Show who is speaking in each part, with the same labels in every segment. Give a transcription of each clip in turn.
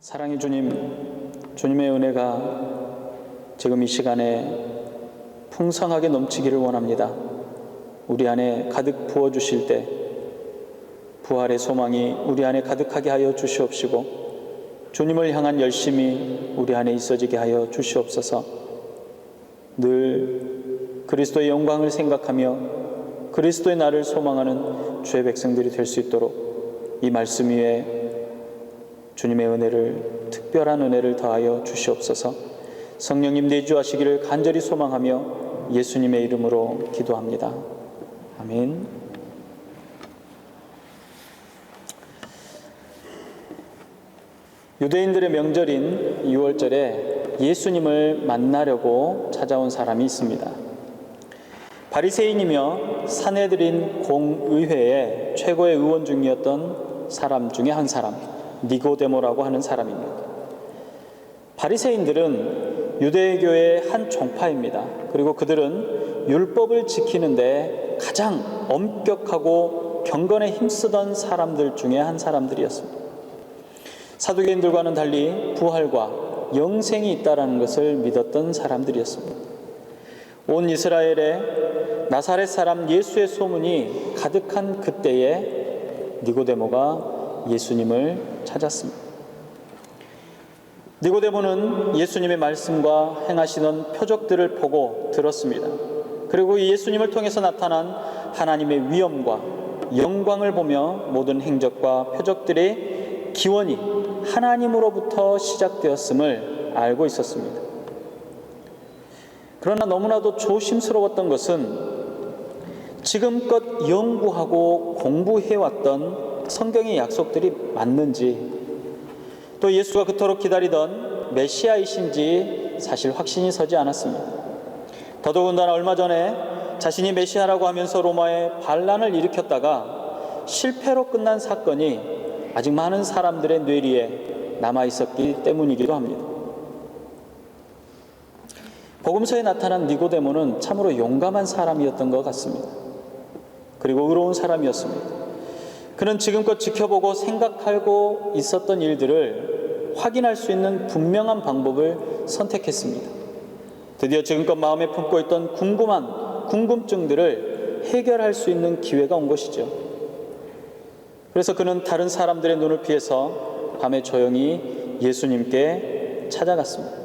Speaker 1: 사랑의 주님, 주님의 은혜가 지금 이 시간에 풍성하게 넘치기를 원합니다. 우리 안에 가득 부어주실 때 부활의 소망이 우리 안에 가득하게 하여 주시옵시고, 주님을 향한 열심이 우리 안에 있어지게 하여 주시옵소서. 늘 그리스도의 영광을 생각하며 그리스도의 나를 소망하는 주의 백성들이 될 수 있도록 이 말씀 위에 주님의 은혜를, 특별한 은혜를 더하여 주시옵소서. 성령님 내주하시기를 간절히 소망하며 예수님의 이름으로 기도합니다. 아멘. 유대인들의 명절인 6월절에 예수님을 만나려고 찾아온 사람이 있습니다. 바리새인이며 산헤드린 공의회의 최고의 의원 중이었던 사람 중에 한 사람, 니고데모라고 하는 사람입니다. 바리새인들은 유대교의 한 종파입니다. 그리고 그들은 율법을 지키는데 가장 엄격하고 경건에 힘쓰던 사람들 중에 한 사람들이었습니다. 사두개인들과는 달리 부활과 영생이 있다는 것을 믿었던 사람들이었습니다. 온 이스라엘에 나사렛 사람 예수의 소문이 가득한 그때에 니고데모가 예수님을 찾았습니다. 니고데모는 예수님의 말씀과 행하시던 표적들을 보고 들었습니다. 그리고 예수님을 통해서 나타난 하나님의 위엄과 영광을 보며 모든 행적과 표적들의 기원이 하나님으로부터 시작되었음을 알고 있었습니다. 그러나 너무나도 조심스러웠던 것은 지금껏 연구하고 공부해왔던 성경의 약속들이 맞는지, 또 예수가 그토록 기다리던 메시아이신지 사실 확신이 서지 않았습니다. 더더군다나 얼마 전에 자신이 메시아라고 하면서 로마에 반란을 일으켰다가 실패로 끝난 사건이 아직 많은 사람들의 뇌리에 남아있었기 때문이기도 합니다. 복음서에 나타난 니고데모는 참으로 용감한 사람이었던 것 같습니다. 그리고 의로운 사람이었습니다. 그는 지금껏 지켜보고 생각하고 있었던 일들을 확인할 수 있는 분명한 방법을 선택했습니다. 드디어 지금껏 마음에 품고 있던 궁금증들을 해결할 수 있는 기회가 온 것이죠. 그래서 그는 다른 사람들의 눈을 피해서 밤에 조용히 예수님께 찾아갔습니다.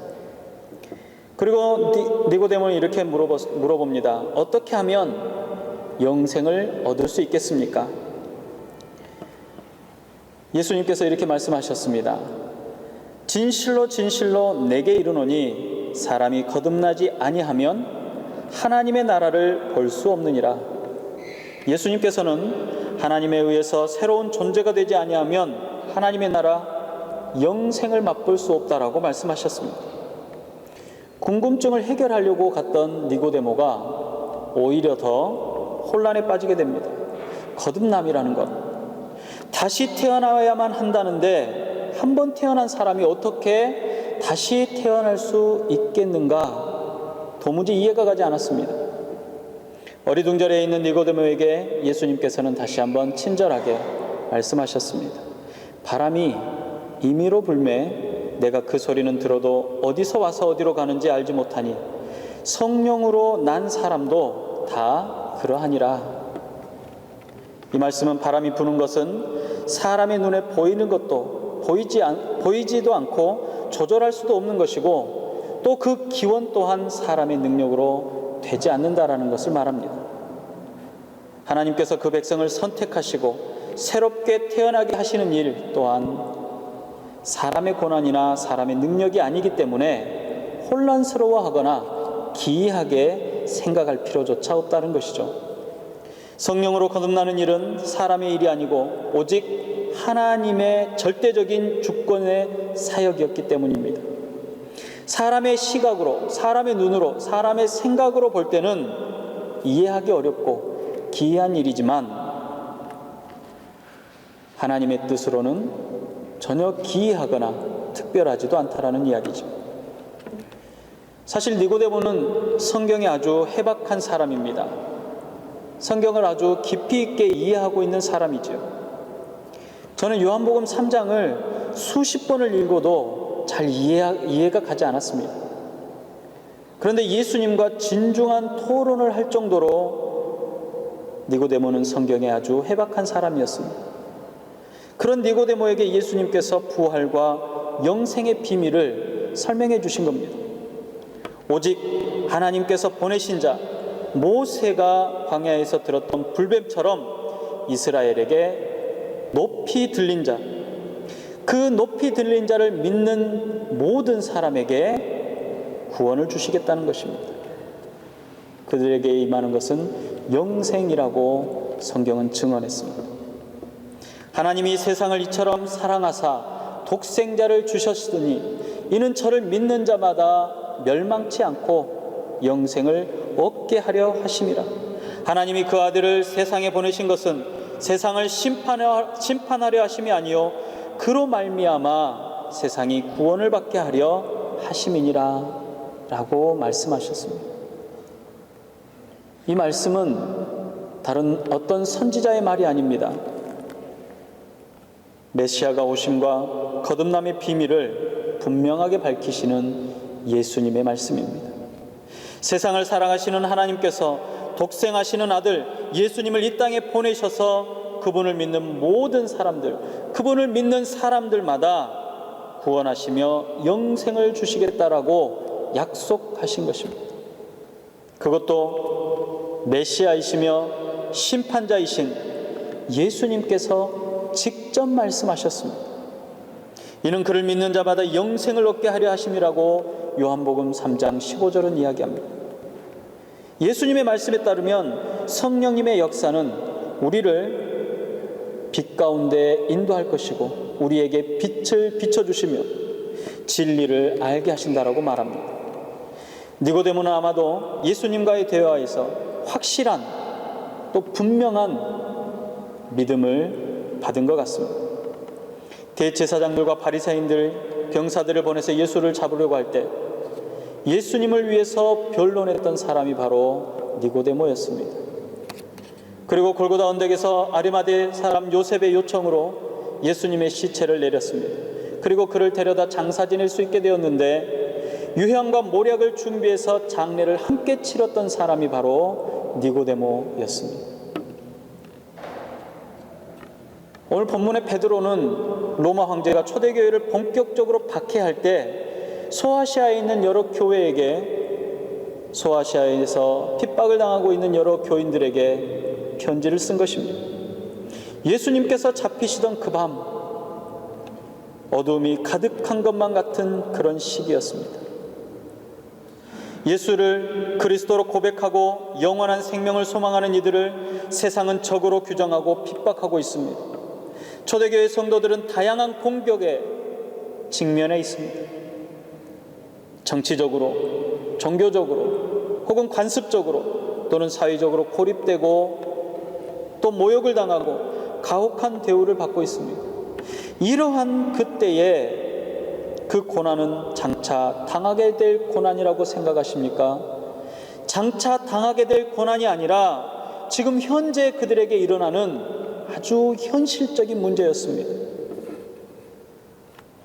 Speaker 1: 그리고 니고데모는 이렇게 물어봅니다. 어떻게 하면 영생을 얻을 수 있겠습니까? 예수님께서 이렇게 말씀하셨습니다. 진실로 진실로 내게 이르노니 사람이 거듭나지 아니하면 하나님의 나라를 볼 수 없느니라. 예수님께서는 하나님에 의해서 새로운 존재가 되지 아니하면 하나님의 나라, 영생을 맛볼 수 없다라고 말씀하셨습니다. 궁금증을 해결하려고 갔던 니고데모가 오히려 더 혼란에 빠지게 됩니다. 거듭남이라는 것, 다시 태어나야만 한다는데 한 번 태어난 사람이 어떻게 다시 태어날 수 있겠는가, 도무지 이해가 가지 않았습니다. 어리둥절해 있는 니고데모에게 예수님께서는 다시 한번 친절하게 말씀하셨습니다. 바람이 임의로 불매 내가 그 소리는 들어도 어디서 와서 어디로 가는지 알지 못하니 성령으로 난 사람도 다 그러하니라. 이 말씀은 바람이 부는 것은 사람의 눈에 보이는 것도 보이지도 않고 조절할 수도 없는 것이고, 또 그 기원 또한 사람의 능력으로 되지 않는다라는 것을 말합니다. 하나님께서 그 백성을 선택하시고 새롭게 태어나게 하시는 일 또한 사람의 고난이나 사람의 능력이 아니기 때문에 혼란스러워하거나 기이하게 생각할 필요조차 없다는 것이죠. 성령으로 거듭나는 일은 사람의 일이 아니고 오직 하나님의 절대적인 주권의 사역이었기 때문입니다. 사람의 시각으로, 사람의 눈으로, 사람의 생각으로 볼 때는 이해하기 어렵고 기이한 일이지만 하나님의 뜻으로는 전혀 기이하거나 특별하지도 않다라는 이야기죠. 사실 니고데모는 성경에 아주 해박한 사람입니다. 성경을 아주 깊이 있게 이해하고 있는 사람이죠. 저는 요한복음 3장을 수십 번을 읽어도 잘 이해가 가지 않았습니다. 그런데 예수님과 진중한 토론을 할 정도로 니고데모는 성경에 아주 해박한 사람이었습니다. 그런 니고데모에게 예수님께서 부활과 영생의 비밀을 설명해 주신 겁니다. 오직 하나님께서 보내신 자 모세가 광야에서 들었던 불뱀처럼 이스라엘에게 높이 들린 자, 그 높이 들린 자를 믿는 모든 사람에게 구원을 주시겠다는 것입니다. 그들에게 임하는 것은 영생이라고 성경은 증언했습니다. 하나님이 세상을 이처럼 사랑하사 독생자를 주셨으니 이는 저를 믿는 자마다 멸망치 않고 영생을 얻게 하려 하심이라. 하나님이 그 아들을 세상에 보내신 것은 세상을 심판하려 하심이 아니요 그로 말미암아 세상이 구원을 받게 하려 하심이니라 라고 말씀하셨습니다. 이 말씀은 다른 어떤 선지자의 말이 아닙니다. 메시아가 오심과 거듭남의 비밀을 분명하게 밝히시는 예수님의 말씀입니다. 세상을 사랑하시는 하나님께서 독생하시는 아들 예수님을 이 땅에 보내셔서 그분을 믿는 모든 사람들, 그분을 믿는 사람들마다 구원하시며 영생을 주시겠다라고 약속하신 것입니다. 그것도 메시아이시며 심판자이신 예수님께서 직접 말씀하셨습니다. 이는 그를 믿는 자마다 영생을 얻게 하려 하심이라고 요한복음 3장 15절은 이야기합니다. 예수님의 말씀에 따르면 성령님의 역사는 우리를 빛 가운데 인도할 것이고 우리에게 빛을 비춰주시며 진리를 알게 하신다라고 말합니다. 니고데모는 아마도 예수님과의 대화에서 확실한 또 분명한 믿음을 받은 것 같습니다. 대제사장들과 바리새인들, 병사들을 보내서 예수를 잡으려고 할 때 예수님을 위해서 변론했던 사람이 바로 니고데모였습니다. 그리고 골고다 언덕에서 아리마대 사람 요셉의 요청으로 예수님의 시체를 내렸습니다. 그리고 그를 데려다 장사 지낼 수 있게 되었는데 유향과 모략을 준비해서 장례를 함께 치렀던 사람이 바로 니고데모였습니다. 오늘 본문의 베드로는 로마 황제가 초대교회를 본격적으로 박해할 때 소아시아에 있는 여러 교회에게, 소아시아에서 핍박을 당하고 있는 여러 교인들에게 편지를 쓴 것입니다. 예수님께서 잡히시던 그 밤 어두움이 가득한 것만 같은 그런 시기였습니다. 예수를 그리스도로 고백하고 영원한 생명을 소망하는 이들을 세상은 적으로 규정하고 핍박하고 있습니다. 초대교회 성도들은 다양한 공격에 직면해 있습니다. 정치적으로, 종교적으로, 혹은 관습적으로 또는 사회적으로 고립되고 또 모욕을 당하고 가혹한 대우를 받고 있습니다. 이러한 그때에 그 고난은 장차 당하게 될 고난이라고 생각하십니까? 장차 당하게 될 고난이 아니라 지금 현재 그들에게 일어나는 아주 현실적인 문제였습니다.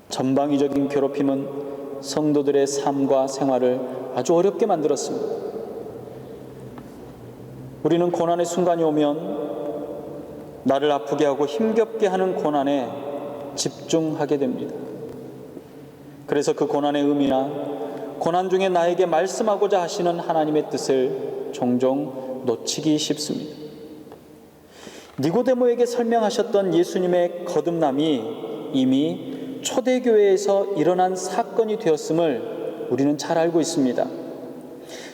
Speaker 1: 전방위적인 괴롭힘은 성도들의 삶과 생활을 아주 어렵게 만들었습니다. 우리는 고난의 순간이 오면 나를 아프게 하고 힘겹게 하는 고난에 집중하게 됩니다. 그래서 그 고난의 의미나 고난 중에 나에게 말씀하고자 하시는 하나님의 뜻을 종종 놓치기 쉽습니다. 니고데모에게 설명하셨던 예수님의 거듭남이 이미 초대교회에서 일어난 사건이 되었음을 우리는 잘 알고 있습니다.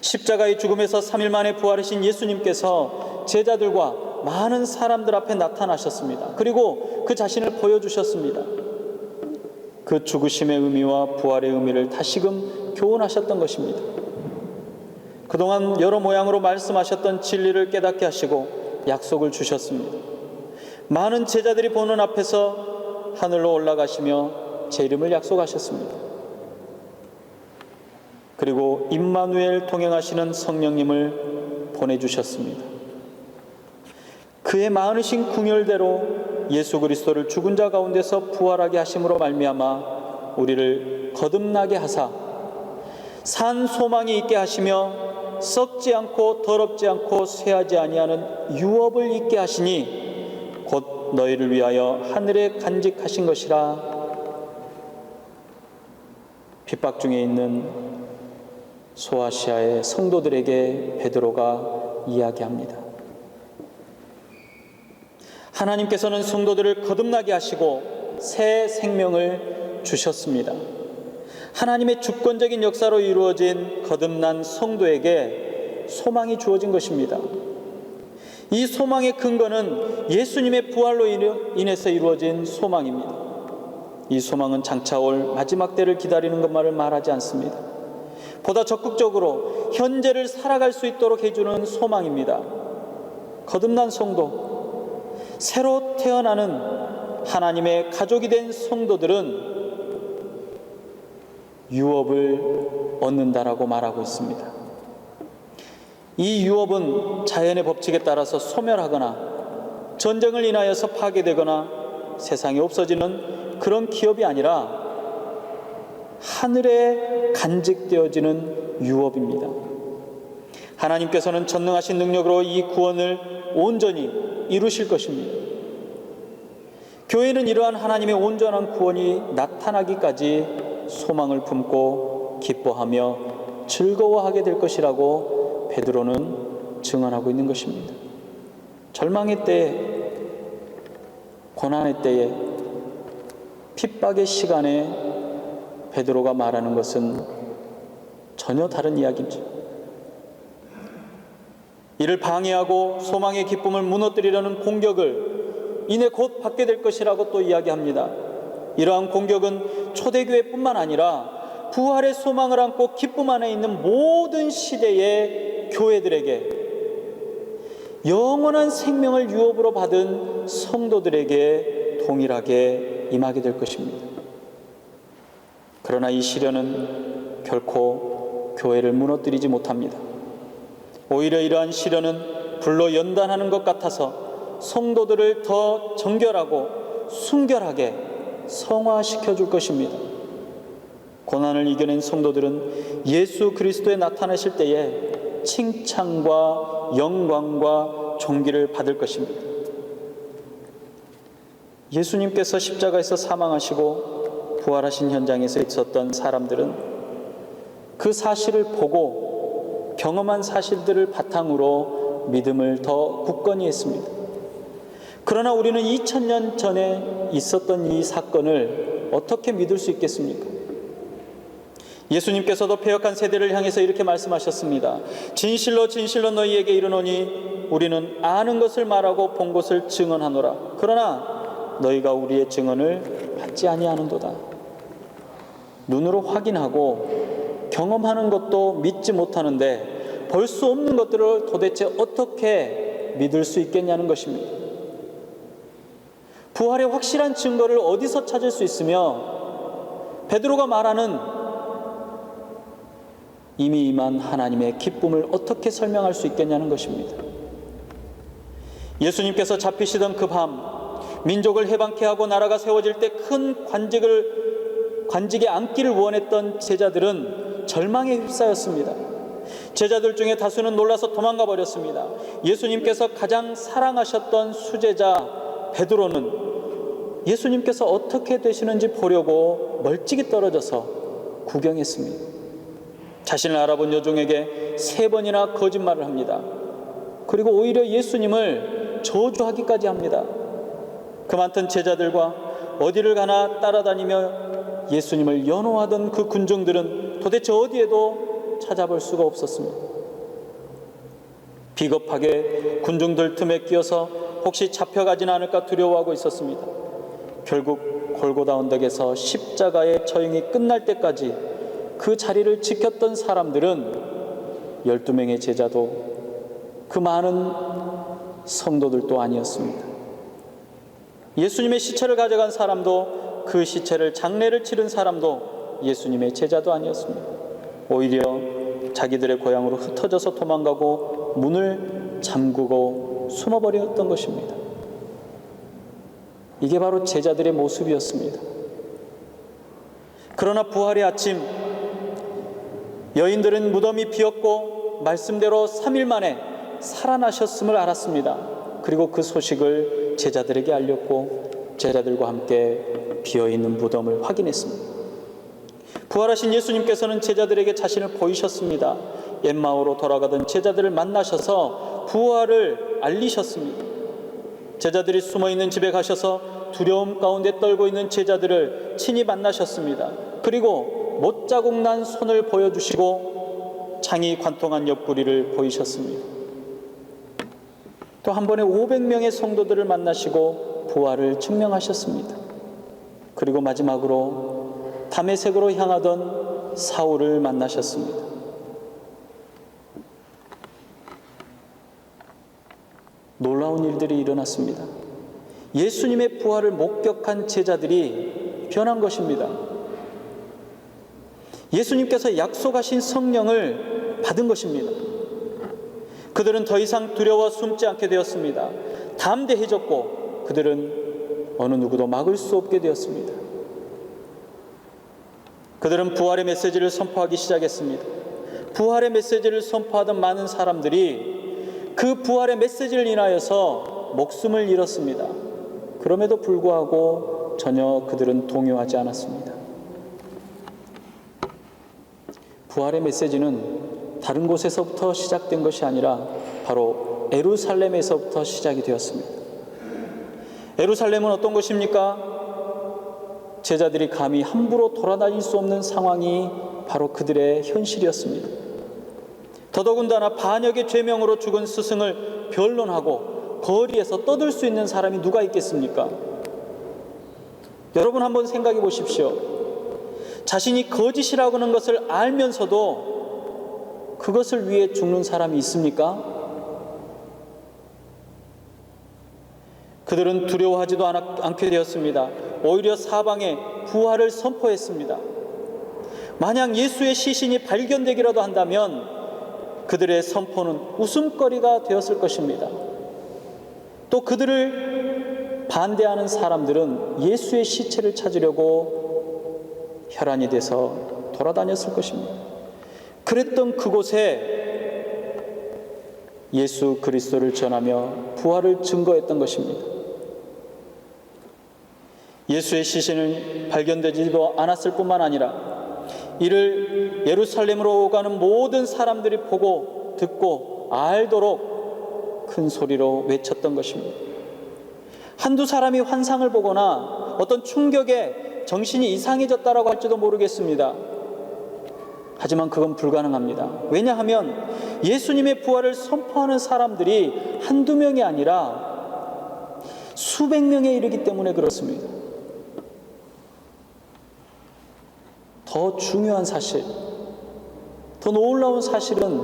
Speaker 1: 십자가의 죽음에서 3일 만에 부활하신 예수님께서 제자들과 많은 사람들 앞에 나타나셨습니다. 그리고 그 자신을 보여주셨습니다. 그 죽으심의 의미와 부활의 의미를 다시금 교훈하셨던 것입니다. 그동안 여러 모양으로 말씀하셨던 진리를 깨닫게 하시고 약속을 주셨습니다. 많은 제자들이 보는 앞에서 하늘로 올라가시며 제 이름을 약속하셨습니다. 그리고 임마누엘 동행하시는 성령님을 보내주셨습니다. 그의 많으신 궁열대로 예수 그리스도를 죽은 자 가운데서 부활하게 하심으로 말미암아 우리를 거듭나게 하사 산 소망이 있게 하시며 썩지 않고 더럽지 않고 쇠하지 아니하는 유업을 있게 하시니 곧 너희를 위하여 하늘에 간직하신 것이라. 핍박 중에 있는 소아시아의 성도들에게 베드로가 이야기합니다. 하나님께서는 성도들을 거듭나게 하시고 새 생명을 주셨습니다. 하나님의 주권적인 역사로 이루어진 거듭난 성도에게 소망이 주어진 것입니다. 이 소망의 근거는 예수님의 부활로 인해서 이루어진 소망입니다. 이 소망은 장차 올 마지막 때를 기다리는 것만을 말하지 않습니다. 보다 적극적으로 현재를 살아갈 수 있도록 해주는 소망입니다. 거듭난 성도, 새로 태어나는 하나님의 가족이 된 성도들은 유업을 얻는다라고 말하고 있습니다. 이 유업은 자연의 법칙에 따라서 소멸하거나 전쟁을 인하여서 파괴되거나 세상에 없어지는 그런 기업이 아니라 하늘에 간직되어지는 유업입니다. 하나님께서는 전능하신 능력으로 이 구원을 온전히 이루실 것입니다. 교회는 이러한 하나님의 온전한 구원이 나타나기까지 소망을 품고 기뻐하며 즐거워하게 될 것이라고 베드로는 증언하고 있는 것입니다. 절망의 때에, 고난의 때에, 핍박의 시간에 베드로가 말하는 것은 전혀 다른 이야기입니다. 이를 방해하고 소망의 기쁨을 무너뜨리려는 공격을 이내 곧 받게 될 것이라고 또 이야기합니다. 이러한 공격은 초대교회뿐만 아니라 부활의 소망을 안고 기쁨 안에 있는 모든 시대의 교회들에게, 영원한 생명을 유업으로 받은 성도들에게 동일하게 임하게 될 것입니다. 그러나 이 시련은 결코 교회를 무너뜨리지 못합니다. 오히려 이러한 시련은 불로 연단하는 것 같아서 성도들을 더 정결하고 순결하게 성화시켜 줄 것입니다. 고난을 이겨낸 성도들은 예수 그리스도에 나타나실 때에 칭찬과 영광과 존귀를 받을 것입니다. 예수님께서 십자가에서 사망하시고 부활하신 현장에서 있었던 사람들은 그 사실을 보고 경험한 사실들을 바탕으로 믿음을 더 굳건히 했습니다. 그러나 우리는 2000년 전에 있었던 이 사건을 어떻게 믿을 수 있겠습니까? 예수님께서도 패역한 세대를 향해서 이렇게 말씀하셨습니다. 진실로 진실로 너희에게 이르노니 우리는 아는 것을 말하고 본 것을 증언하노라. 그러나 너희가 우리의 증언을 받지 아니하는도다. 눈으로 확인하고 경험하는 것도 믿지 못하는데 볼 수 없는 것들을 도대체 어떻게 믿을 수 있겠냐는 것입니다. 부활의 확실한 증거를 어디서 찾을 수 있으며 베드로가 말하는 이미 임한 하나님의 기쁨을 어떻게 설명할 수 있겠냐는 것입니다. 예수님께서 잡히시던 그 밤, 민족을 해방케 하고 나라가 세워질 때 큰 관직에 앉기를 원했던 제자들은 절망에 휩싸였습니다. 제자들 중에 다수는 놀라서 도망가 버렸습니다. 예수님께서 가장 사랑하셨던 수제자 베드로는 예수님께서 어떻게 되시는지 보려고 멀찍이 떨어져서 구경했습니다. 자신을 알아본 여종에게 3번이나 거짓말을 합니다. 그리고 오히려 예수님을 저주하기까지 합니다. 그 많던 제자들과 어디를 가나 따라다니며 예수님을 연호하던 그 군중들은 도대체 어디에도 찾아볼 수가 없었습니다. 비겁하게 군중들 틈에 끼어서 혹시 잡혀가진 않을까 두려워하고 있었습니다. 결국 골고다 언덕에서 십자가의 처형이 끝날 때까지 그 자리를 지켰던 사람들은 12명의 제자도 그 많은 성도들도 아니었습니다. 예수님의 시체를 가져간 사람도 그 시체를 장례를 치른 사람도 예수님의 제자도 아니었습니다. 오히려 자기들의 고향으로 흩어져서 도망가고 문을 잠그고 숨어버렸던 것입니다. 이게 바로 제자들의 모습이었습니다. 그러나 부활의 아침, 여인들은 무덤이 비었고 말씀대로 3일 만에 살아나셨음을 알았습니다. 그리고 그 소식을 제자들에게 알렸고 제자들과 함께 비어있는 무덤을 확인했습니다. 부활하신 예수님께서는 제자들에게 자신을 보이셨습니다. 엠마오로 돌아가던 제자들을 만나셔서 부활을 알리셨습니다. 제자들이 숨어있는 집에 가셔서 두려움 가운데 떨고 있는 제자들을 친히 만나셨습니다. 그리고 못자국 난 손을 보여주시고 창이 관통한 옆구리를 보이셨습니다. 또 한 번에 500명의 성도들을 만나시고 부활을 증명하셨습니다. 그리고 마지막으로 다메섹으로 향하던 사울을 만나셨습니다. 놀라운 일들이 일어났습니다. 예수님의 부활을 목격한 제자들이 변한 것입니다. 예수님께서 약속하신 성령을 받은 것입니다. 그들은 더 이상 두려워 숨지 않게 되었습니다. 담대해졌고 그들은 어느 누구도 막을 수 없게 되었습니다. 그들은 부활의 메시지를 선포하기 시작했습니다. 부활의 메시지를 선포하던 많은 사람들이 그 부활의 메시지를 인하여서 목숨을 잃었습니다. 그럼에도 불구하고 전혀 그들은 동요하지 않았습니다. 부활의 메시지는 다른 곳에서부터 시작된 것이 아니라 바로 예루살렘에서부터 시작이 되었습니다. 예루살렘은 어떤 곳입니까? 제자들이 감히 함부로 돌아다닐 수 없는 상황이 바로 그들의 현실이었습니다. 더더군다나 반역의 죄명으로 죽은 스승을 변론하고 거리에서 떠들 수 있는 사람이 누가 있겠습니까? 여러분 한번 생각해 보십시오. 자신이 거짓이라고 하는 것을 알면서도 그것을 위해 죽는 사람이 있습니까? 그들은 두려워하지도 않게 되었습니다. 오히려 사방에 부활을 선포했습니다. 만약 예수의 시신이 발견되기라도 한다면 그들의 선포는 웃음거리가 되었을 것입니다. 또 그들을 반대하는 사람들은 예수의 시체를 찾으려고 혈안이 돼서 돌아다녔을 것입니다. 그랬던 그곳에 예수 그리스도를 전하며 부활을 증거했던 것입니다. 예수의 시신은 발견되지도 않았을 뿐만 아니라 이를 예루살렘으로 오가는 모든 사람들이 보고 듣고 알도록 큰 소리로 외쳤던 것입니다. 한두 사람이 환상을 보거나 어떤 충격에 정신이 이상해졌다라고 할지도 모르겠습니다. 하지만 그건 불가능합니다. 왜냐하면 예수님의 부활을 선포하는 사람들이 한두 명이 아니라 수백 명에 이르기 때문에 그렇습니다. 더 중요한 사실, 더 놀라운 사실은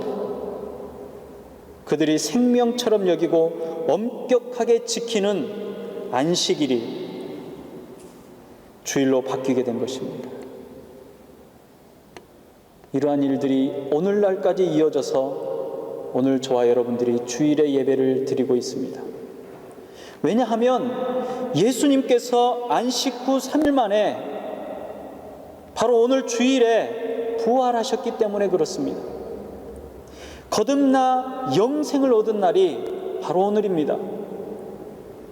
Speaker 1: 그들이 생명처럼 여기고 엄격하게 지키는 안식일이 주일로 바뀌게 된 것입니다. 이러한 일들이 오늘날까지 이어져서 오늘 저와 여러분들이 주일의 예배를 드리고 있습니다. 왜냐하면 예수님께서 안식 후 3일 만에 바로 오늘 주일에 부활하셨기 때문에 그렇습니다. 거듭나 영생을 얻은 날이 바로 오늘입니다.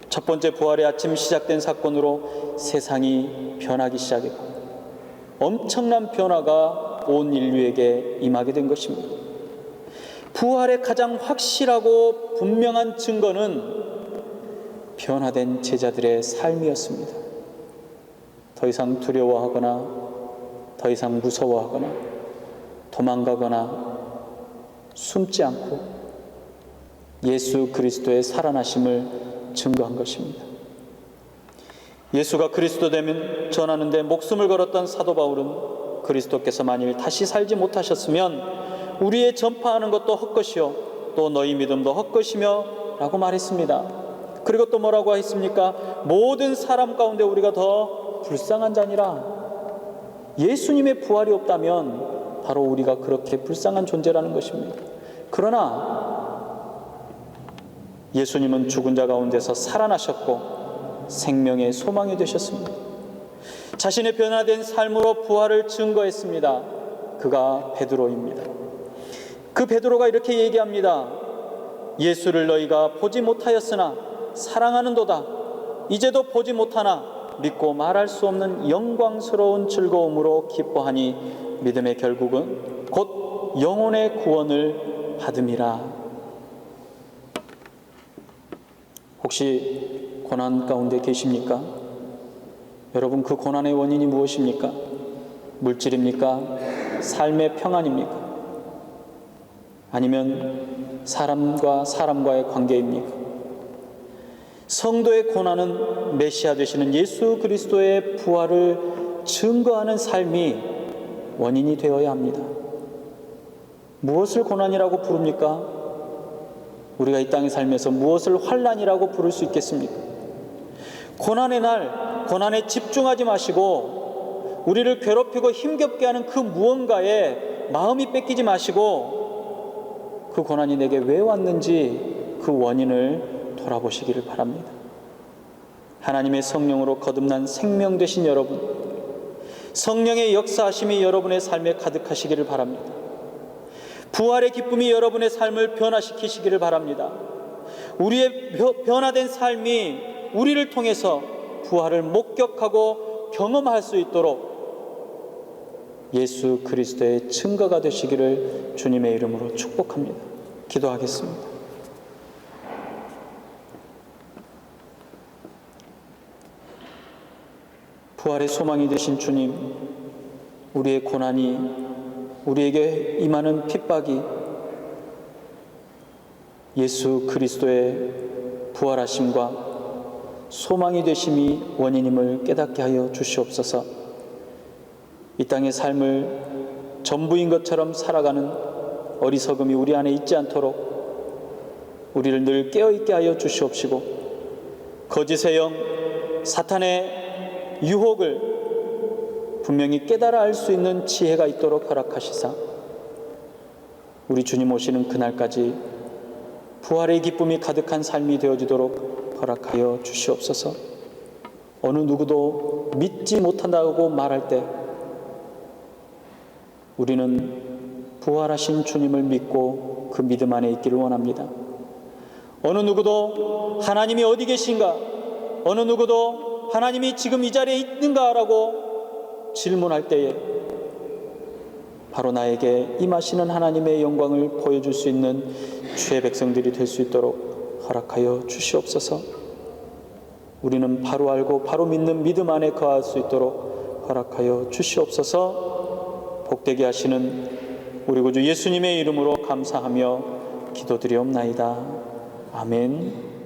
Speaker 1: 첫 번째 부활의 아침 시작된 사건으로 세상이 변하기 시작했고 엄청난 변화가 온 인류에게 임하게 된 것입니다. 부활의 가장 확실하고 분명한 증거는 변화된 제자들의 삶이었습니다. 더 이상 두려워하거나 더 이상 무서워하거나 도망가거나 숨지 않고 예수 그리스도의 살아나심을 증거한 것입니다. 예수가 그리스도됨을 전하는데 목숨을 걸었던 사도 바울은 그리스도께서 만일 다시 살지 못하셨으면 우리의 전파하는 것도 헛것이요 또 너희 믿음도 헛것이며 라고 말했습니다. 그리고 또 뭐라고 했습니까? 모든 사람 가운데 우리가 더 불쌍한 자니라. 예수님의 부활이 없다면 바로 우리가 그렇게 불쌍한 존재라는 것입니다. 그러나 예수님은 죽은 자 가운데서 살아나셨고 생명의 소망이 되셨습니다. 자신의 변화된 삶으로 부활을 증거했습니다. 그가 베드로입니다. 그 베드로가 이렇게 얘기합니다. 예수를 너희가 보지 못하였으나 사랑하는도다. 이제도 보지 못하나 믿고 말할 수 없는 영광스러운 즐거움으로 기뻐하니 믿음의 결국은 곧 영혼의 구원을 받음이라. 혹시 고난 가운데 계십니까? 여러분, 그 고난의 원인이 무엇입니까? 물질입니까? 삶의 평안입니까? 아니면 사람과 사람과의 관계입니까? 성도의 고난은 메시아 되시는 예수 그리스도의 부활을 증거하는 삶이 원인이 되어야 합니다. 무엇을 고난이라고 부릅니까? 우리가 이 땅에 살면서 무엇을 환난이라고 부를 수 있겠습니까? 고난의 날, 고난에 집중하지 마시고 우리를 괴롭히고 힘겹게 하는 그 무언가에 마음이 뺏기지 마시고 그 고난이 내게 왜 왔는지 그 원인을 돌아보시기를 바랍니다. 하나님의 성령으로 거듭난 생명 되신 여러분, 성령의 역사하심이 여러분의 삶에 가득하시기를 바랍니다. 부활의 기쁨이 여러분의 삶을 변화시키시기를 바랍니다. 우리의 변화된 삶이 우리를 통해서 부활을 목격하고 경험할 수 있도록 예수 그리스도의 증거가 되시기를 주님의 이름으로 축복합니다. 기도하겠습니다. 부활의 소망이 되신 주님, 우리의 고난이, 우리에게 임하는 핍박이 예수 그리스도의 부활하심과 소망이 되심이 원인임을 깨닫게 하여 주시옵소서. 이 땅의 삶을 전부인 것처럼 살아가는 어리석음이 우리 안에 있지 않도록 우리를 늘 깨어있게 하여 주시옵시고, 거짓의 영, 사탄의 유혹을 분명히 깨달아 알 수 있는 지혜가 있도록 허락하시사 우리 주님 오시는 그날까지 부활의 기쁨이 가득한 삶이 되어지도록 허락하여 주시옵소서. 어느 누구도 믿지 못한다고 말할 때 우리는 부활하신 주님을 믿고 그 믿음 안에 있기를 원합니다. 어느 누구도 하나님이 어디 계신가, 어느 누구도 하나님이 지금 이 자리에 있는가라고 질문할 때에 바로 나에게 임하시는 하나님의 영광을 보여줄 수 있는 주의 백성들이 될 수 있도록 허락하여 주시옵소서. 우리는 바로 알고 바로 믿는 믿음 안에 거할 수 있도록 허락하여 주시옵소서. 복되게 하시는 우리 구주 예수님의 이름으로 감사하며 기도드리옵나이다. 아멘.